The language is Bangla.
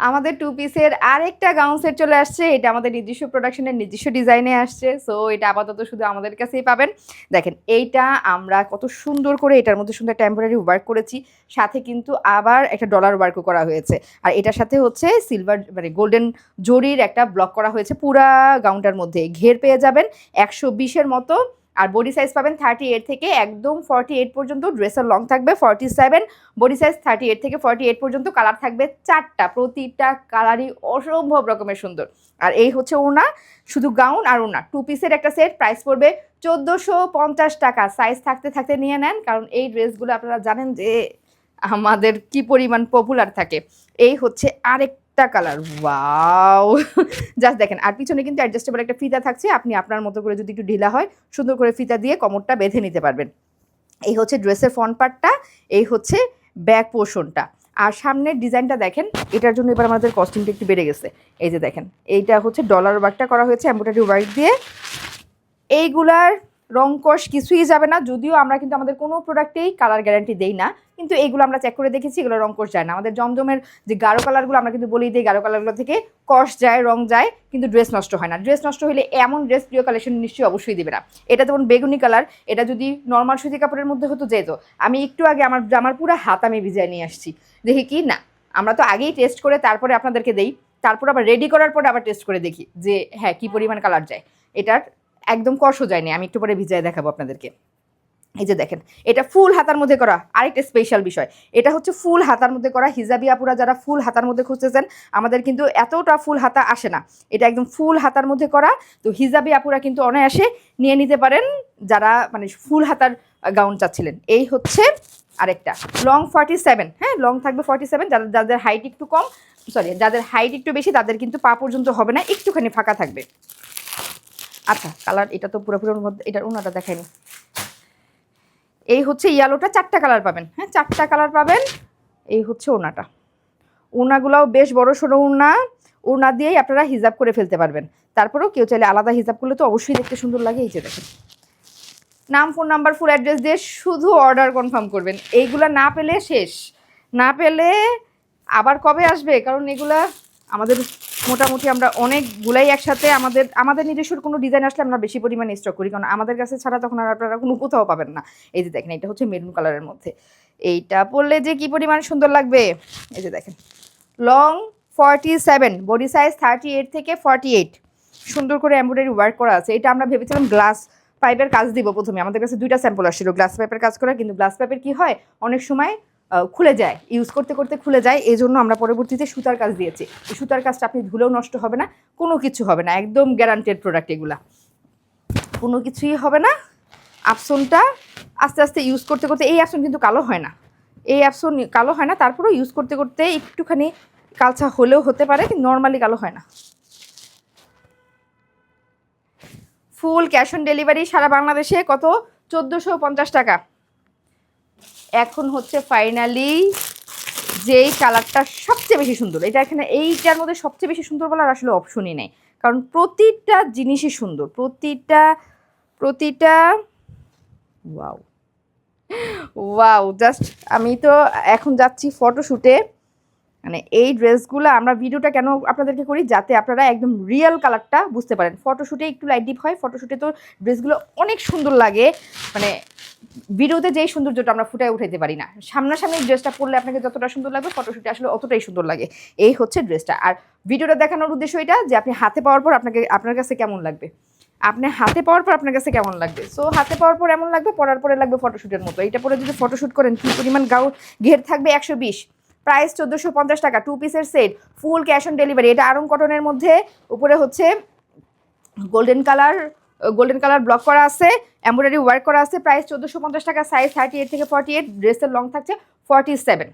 আমাদের টু পিসের আরেকটা গাউন সেট চলে আসছে। এটা আমাদের নিজস্ব প্রোডাকশনের নিজস্ব ডিজাইনে আসছে। সো এটা আপাতত শুধু আমাদের কাছেই পাবেন। দেখেন এইটা আমরা কত সুন্দর করে এটার মধ্যে সুন্দর টেম্পোরারি ওয়ার্ক করেছি, সাথে কিন্তু আবার একটা ডলার ওয়ার্কও করা হয়েছে। আর এটার সাথে হচ্ছে সিলভার মানে গোল্ডেন জরির একটা ব্লক করা হয়েছে পুরা গাউনটার মধ্যে। ঘের পেয়ে যাবেন 120-এর মতো। আর বডি সাইজ পাবেন 38 থেকে একদম 48 পর্যন্ত। ড্রেসের লং থাকবে 47, বডি সাইজ 38 থেকে 48 পর্যন্ত। কালার থাকবে 4টা, প্রতিটা কালারই অসম্ভব রকমের সুন্দর। আর এই হচ্ছে ওড়না, শুধু গাউন আর ওড়না, টু পিসের একটা সেট। প্রাইস পড়বে 1450 টাকা। সাইজ থাকতে থাকতে নিয়ে নেন, কারণ এই ড্রেসগুলো আপনারা জানেন যে আমাদের কি পরিমাণ পপুলার থাকে। এই হচ্ছে আরেকটা কালার, ওয়াও জাস্ট দেখেন। আর পিছনে কিন্তু অ্যাডজাস্টেবল একটা ফিতা থাকছে, আপনি আপনার মতো করে যদি একটু ঢিলা হয় সুন্দর করে ফিতা দিয়ে কোমরটা বেঁধে নিতে পারবেন। এই হচ্ছে ড্রেসের ফ্রন্ট পার্টটা, এই হচ্ছে ব্যাক পোর্শনটা। আর সামনের ডিজাইনটা দেখেন, এটার জন্য এবার আমাদের কস্টিংটা একটু বেড়ে গেছে। এই যে দেখেন, এইটা হচ্ছে ডলার ওয়ার্কটা করা হয়েছে এমব্রয়ডারি ওয়ার্ক দিয়ে। এইগুলার রং কষ কিছুই যাবে না, যদিও আমরা কিন্তু আমাদের কোনো প্রোডাক্টেই কালার গ্যারান্টি দেই না, কিন্তু এইগুলো আমরা চেক করে দেখেছি, এগুলো রং কষ যায় না। আমাদের জমজমের যে গাঢ় কালারগুলো আমরা কিন্তু বলি দিই, গাঢ় কালারগুলো থেকে কষ যায়, রং যায়, কিন্তু ড্রেস নষ্ট হয় না। ড্রেস নষ্ট হলে এমন ড্রেস প্রিয় কালেকশন নিশ্চয়ই অবশ্যই দিবে না। এটা যেমন বেগুনি কালার, এটা যদি নর্মাল সুতি কাপড়ের মধ্যে হতো যেত। আমি একটু আগে আমার জামার পুরো হাত আমি ভিজিয়ে নিয়ে আসছি, দেখি কি না, আমরা তো আগেই টেস্ট করে তারপরে আপনাদেরকে দেই, তারপর আবার রেডি করার পরে আবার টেস্ট করে দেখি যে হ্যাঁ কী পরিমাণ কালার যায়। এটার একদম কষও যায়নি, আমি একটু পরে ভিজায় দেখাবো আপনাদেরকে। এই যে দেখেন, এটা ফুল হাতার মধ্যে করা। আরেকটা স্পেশাল বিষয়, এটা হচ্ছে ফুল হাতার মধ্যে করা। হিজাবি আপুরা যারা ফুল হাতার মধ্যে খুঁজতেছেন, আমাদের কিন্তু এতটা ফুল হাতা আসে না, এটা একদম ফুল হাতার মধ্যে করা। তো হিজাবি আপুরা কিন্তু অনায়াসে নিয়ে নিতে পারেন, যারা মানে ফুল হাতার গাউন চাচ্ছিলেন। এই হচ্ছে আরেকটা লং 47, হ্যাঁ লং থাকবে 47। যাদের হাইট একটু কম, সরি যাদের হাইট একটু বেশি, তাদের কিন্তু পা পর্যন্ত হবে না, একটুখানি ফাঁকা থাকবে। আচ্ছা কালার, এটা তো পুরোপুরির মধ্যে, এটার ওনাটা দেখায়নি। এই হচ্ছে ইয়েলোটা, 4টা কালার পাবেন, হ্যাঁ 4টা কালার পাবেন। এই হচ্ছে ওনাটা, ওনাগুলাও বেশ বড় সড়ো ওনা, ওনা দিয়েই আপনারা হিজাব করে ফেলতে পারবেন। তারপরেও কেউ চাইলে আলাদা হিজাব করলে তো অবশ্যই দেখতে সুন্দর লাগে। এই যে দেখেন, নাম, ফোন নাম্বার, ফুল অ্যাড্রেস দিয়ে শুধু অর্ডার কনফার্ম করবেন। এইগুলা না পেলে শেষ, না পেলে আবার কবে আসবে, কারণ এগুলা আমাদের মোটামুটি আমরা অনেকগুলাই একসাথে, আমাদের নিজস্ব কোনো ডিজাইন আসলে আমরা বেশি পরিমাণে স্টক করি, কারণ আমাদের কাছে ছাড়া তখন আর আপনারা কোনো কোথাও পাবেন না। এই যে দেখেন, এটা হচ্ছে মেরুন কালারের মধ্যে, এইটা পরলে যে কি পরিমাণ সুন্দর লাগবে। এই যে দেখেন, লং 47, বডি সাইজ 38 থেকে 48, সুন্দর করে এমব্রয়ডারি ওয়ার্ক করা আছে। এটা আমরা ভেবেছিলাম গ্লাস পাইপের কাজ দিব প্রথমে, আমাদের কাছে 2টা স্যাম্পল আসছিল গ্লাস পাইপের কাজ করা, কিন্তু গ্লাস পাইপের কি হয় অনেক সময় খুলে যায়, ইউজ করতে করতে খুলে যায়। এই জন্য আমরা পরবর্তীতে সুতার কাজ দিয়েছি। এই সুতার কাজটা আপনি ধুলেও নষ্ট হবে না, কোনো কিছু হবে না, একদম গ্যারান্টেড প্রোডাক্ট এগুলা, কোনো কিছুই হবে না। আপসনটা আস্তে আস্তে ইউজ করতে করতে, এই আপসন কিন্তু কালো হয় না, এই আপসন কালো হয় না, তারপরেও ইউজ করতে করতে একটুখানি কালচা হলেও হতে পারে, কিন্তু নর্মালি কালো হয় না। ফুল ক্যাশ অন ডেলিভারি সারা বাংলাদেশে। কত? 1450 টাকা। এখন হচ্ছে ফাইনালি যেই কালারটা সবচেয়ে বেশি সুন্দর, এটা এখানে এইটার মধ্যে সবচেয়ে বেশি সুন্দর বলার আসলে অপশনই নেই, কারণ প্রতিটা জিনিসই সুন্দর, প্রতিটা ওয়াও ওয়াও। জাস্ট আমি তো এখন যাচ্ছি ফটোশ্যুটে, মানে এই ড্রেসগুলো আমরা ভিডিওটা কেন আপনাদেরকে করি, যাতে আপনারা একদম রিয়েল কালারটা বুঝতে পারেন। ফটোশ্যুটে একটু লাইট ডিপ হয়, ফটোশ্যুটে তো ড্রেসগুলো অনেক সুন্দর লাগে, মানে ভিডিওতে যেই সৌন্দর্যটা আমরা ফুটায় উঠাইতে পারি না। সামনাসামনি ড্রেসটা পরলে আপনাকে যতটা সুন্দর লাগবে, ফটোশ্যুটে আসলে অতটাই সুন্দর লাগে। এই হচ্ছে ড্রেসটা। আর ভিডিওটা দেখানোর উদ্দেশ্য এটা যে আপনি হাতে পাওয়ার পর আপনার কাছে কেমন লাগবে, আপনি হাতে পাওয়ার পর আপনার কাছে কেমন লাগবে। সো হাতে পাওয়ার পর এমন লাগবে, পরার পরে লাগবে ফটোশ্যুটের মতো। এইটা পরে যদি ফটোশ্যুট করেন, কি পরিমাণ ঘের থাকবে 120। প্রাইস 1450 টাকা, টু পিসের set, full cash on delivery. এটা আরং কটনের মধ্যে, উপরে হচ্ছে গোল্ডেন কালার ব্লক করা আছে, এমব্রয়ডারি ওয়ার্ক করা আছে। প্রাইস 1450 টাকা, সাইজ 38 থেকে 48, ড্রেসের লং থাকছে 47।